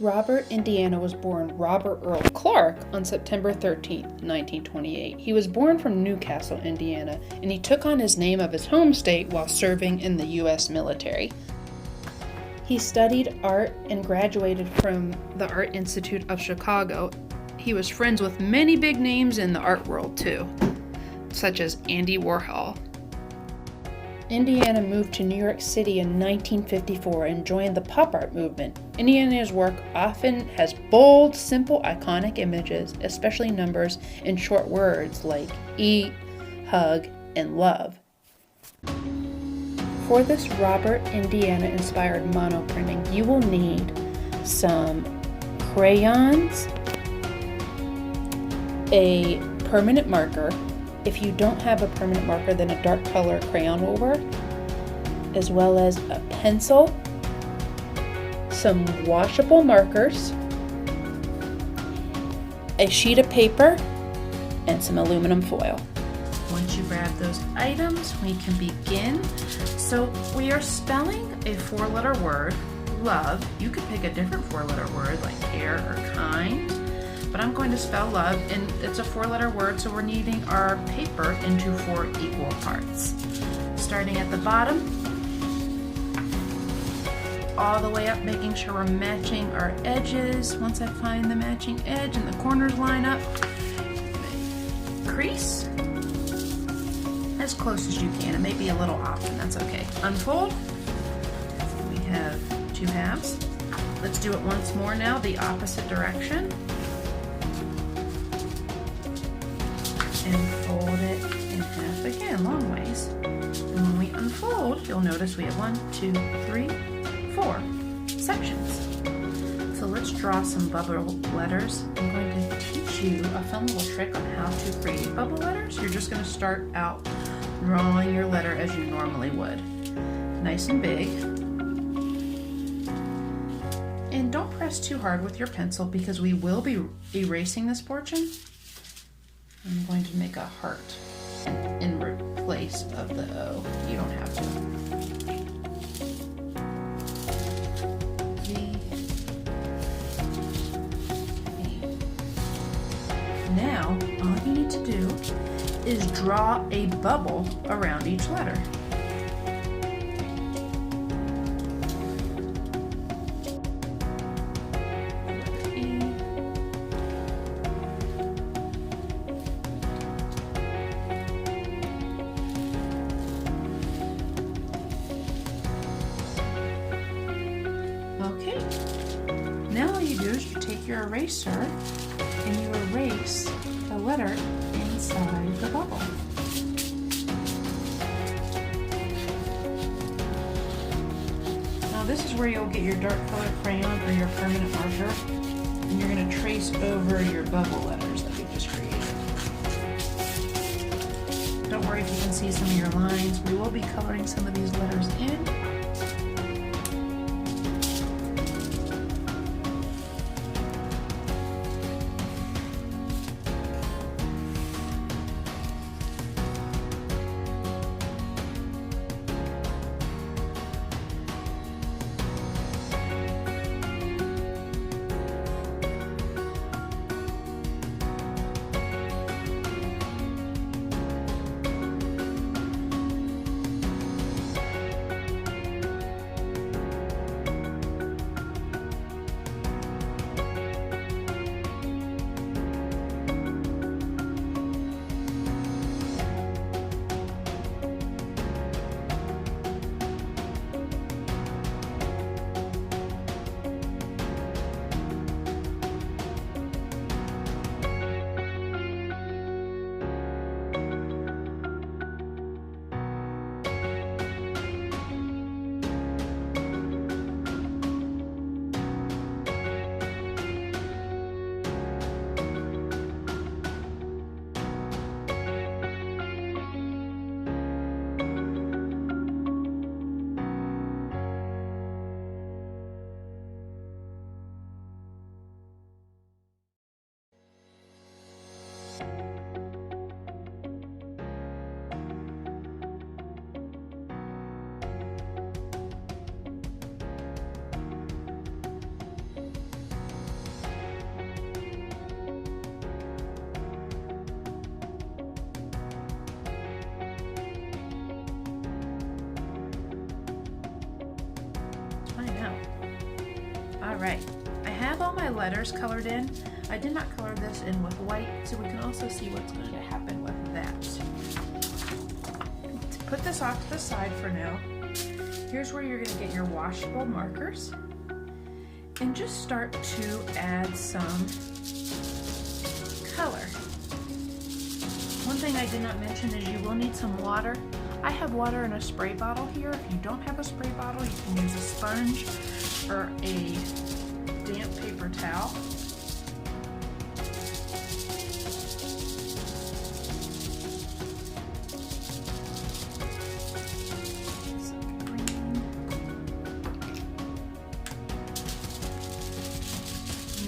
Robert Indiana was born Robert Earl Clark on September 13, 1928. He was born from Newcastle, Indiana, and he took on his name of his home state while serving in the U.S. military. He studied art and graduated from the Art Institute of Chicago. He was friends with many big names in the art world too, such as Andy Warhol. Indiana moved to New York City in 1954 and joined the pop art movement. Indiana's work often has bold, simple, iconic images, especially numbers and short words like eat, hug, and love. For this Robert Indiana inspired monoprinting, you will need some crayons, a permanent marker. If you don't have a permanent marker, then a dark color crayon will work, as well as a pencil, some washable markers, a sheet of paper, and some aluminum foil. Once you grab those items, we can begin. So we are spelling a four-letter word, love. You could pick a different four-letter word like care or kind, but I'm going to spell love, and it's a four-letter word, so we're kneading our paper into 4 equal parts. Starting at the bottom, all the way up, making sure we're matching our edges. Once I find the matching edge and the corners line up, crease as close as you can. It may be a little off, and that's okay. Unfold. We have 2 halves. Let's do it once more now, the opposite direction. And fold it in half again, long ways. And when we unfold, you'll notice we have 1, 2, 3, 4 sections. So let's draw some bubble letters. I'm going to teach you a fun little trick on how to create bubble letters. You're just going to start out drawing your letter as you normally would. Nice and big. And don't press too hard with your pencil because we will be erasing this portion. I'm going to make a heart in place of the O. You don't have to. V. A. Now, all you need to do is draw a bubble around each letter. Okay, now all you do is you take your eraser and you erase the letter inside the bubble. Now this is where you'll get your dark colored crayon or your permanent marker, and you're going to trace over your bubble letters that we just created. Don't worry if you can see some of your lines. We will be coloring some of these letters in. All right, I have all my letters colored in. I did not color this in with white, so we can also see what's going to happen with that. To put this off to the side for now, here's where you're going to get your washable markers and just start to add some color. One thing I did not mention is you will need some water. I have water in a spray bottle here. If you don't have a spray bottle, you can use a sponge or a damp paper towel.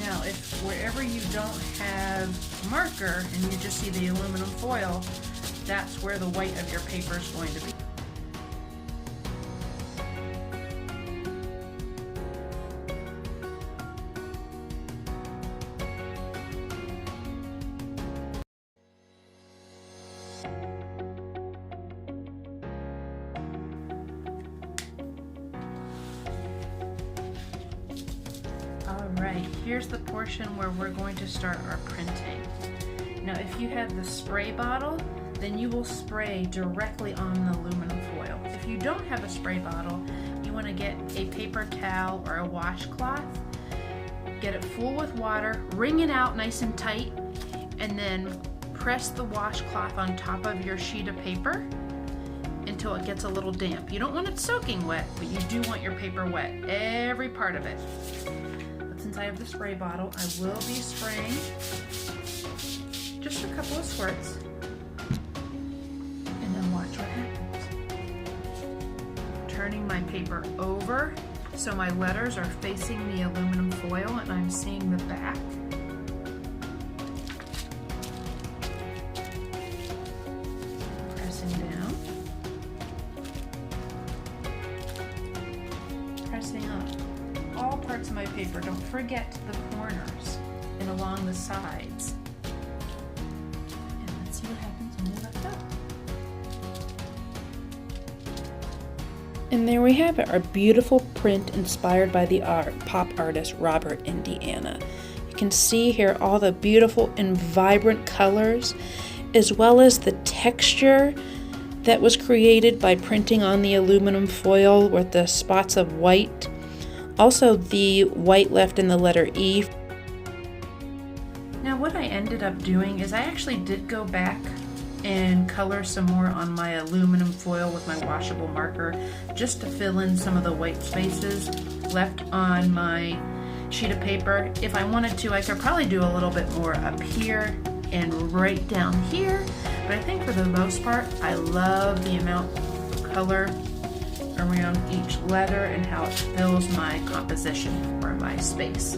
Now, if wherever you don't have marker and you just see the aluminum foil, that's where the white of your paper is going to be. Alright, here's the portion where we're going to start our printing. Now if you have the spray bottle, then you will spray directly on the aluminum foil. If you don't have a spray bottle, you want to get a paper towel or a washcloth, get it full with water, wring it out nice and tight, and then press the washcloth on top of your sheet of paper until it gets a little damp. You don't want it soaking wet, but you do want your paper wet, every part of it. But since I have the spray bottle, I will be spraying just a couple of squirts. Watch what happens. Turning my paper over so my letters are facing the aluminum foil and I'm seeing the back. Pressing down. Pressing up all parts of my paper. Don't forget the corners and along the sides. And let's see what happens when we lift up. And there we have it, our beautiful print inspired by the pop artist Robert Indiana. You can see here all the beautiful and vibrant colors, as well as the texture that was created by printing on the aluminum foil with the spots of white. Also the white left in the letter E. Now what I ended up doing is I actually did go back and color some more on my aluminum foil with my washable marker just to fill in some of the white spaces left on my sheet of paper. If I wanted to, I could probably do a little bit more up here and right down here, but I think for the most part I love the amount of color around each letter and how it fills my composition or my space.